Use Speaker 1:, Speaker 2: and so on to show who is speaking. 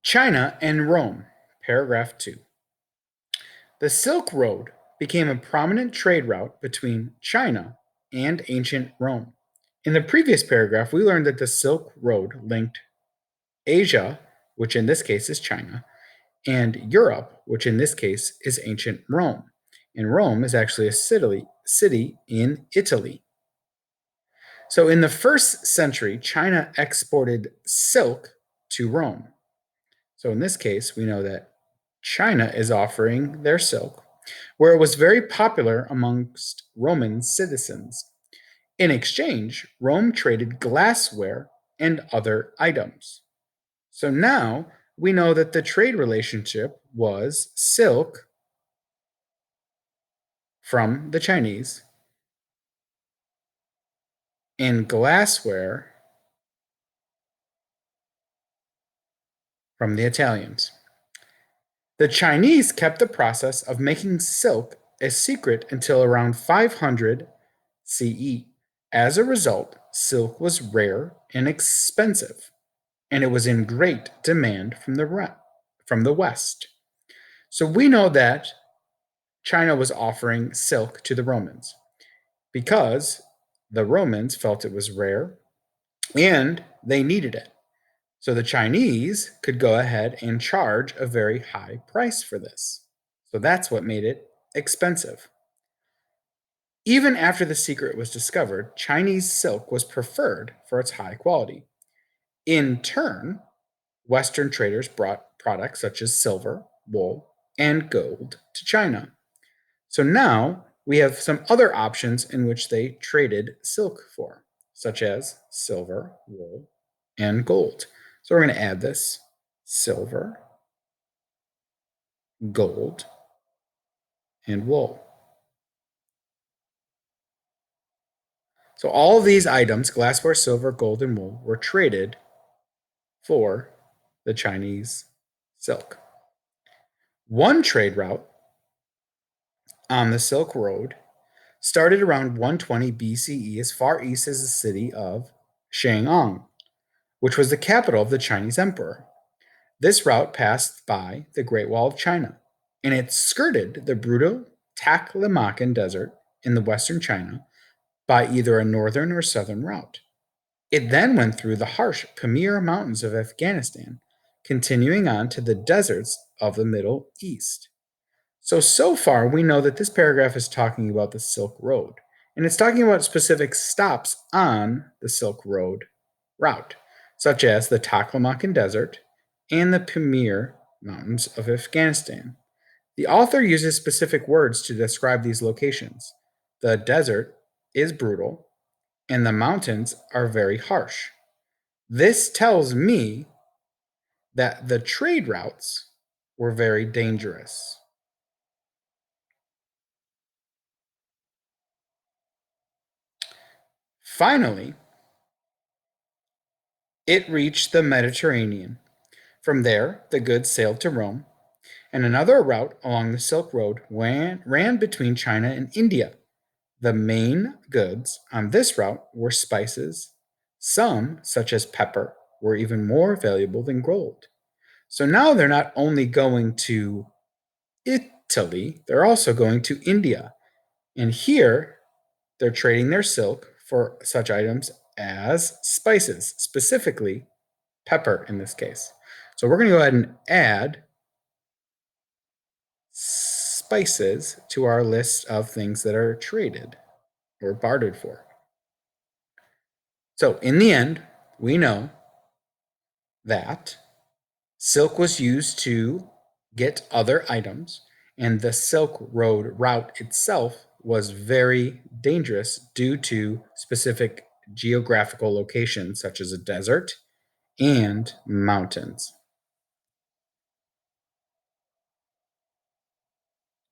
Speaker 1: China and Rome, paragraph 2. The Silk Road became a prominent trade route between China and ancient Rome. In the previous paragraph, we learned that the Silk Road linked Asia, which in this case is China, and Europe, which in this case is ancient Rome. And Rome is actually a city in Italy. So in the first century, China exported silk to Rome. So in this case, we know that China is offering their silk, where it was very popular amongst Roman citizens. In exchange, Rome traded glassware and other items. So now we know that the trade relationship was silk from the Chinese and glassware from the Italians. The Chinese kept the process of making silk a secret until around 500 CE. As a result, silk was rare and expensive, and it was in great demand from the West. So we know that China was offering silk to the Romans because the Romans felt it was rare and they needed it. So the Chinese could go ahead and charge a very high price for this. So that's what made it expensive. Even after the secret was discovered, Chinese silk was preferred for its high quality. In turn, Western traders brought products such as silver, wool, and gold to China. So now we have some other options in which they traded silk for, such as silver, wool, and gold. So we're going to add this silver, gold, and wool. So all of these items, glassware, silver, gold, and wool, were traded for the Chinese silk. One trade route on the Silk Road started around 120 BCE as far east as the city of Chang'an, which was the capital of the Chinese emperor. This route passed by the Great Wall of China, and it skirted the brutal Taklamakan Desert in the western China by either a northern or southern route. It then went through the harsh Pamir Mountains of Afghanistan, continuing on to the deserts of the Middle East. So far, we know that this paragraph is talking about the Silk Road, and it's talking about specific stops on the Silk Road route, such as the Taklamakan Desert and the Pamir Mountains of Afghanistan. The author uses specific words to describe these locations. The desert is brutal, and the mountains are very harsh. This tells me that the trade routes were very dangerous. Finally, it reached the Mediterranean. From there, the goods sailed to Rome, and another route along the Silk Road ran between China and India. The main goods on this route were spices. Some, such as pepper, were even more valuable than gold. So now they're not only going to Italy, they're also going to India. And here, they're trading their silk for such items as spices, specifically pepper in this case. So we're going to go ahead and add spices to our list of things that are traded or bartered for. So in the end, we know that silk was used to get other items, and the Silk Road route itself was very dangerous due to specific geographical locations such as a desert and mountains.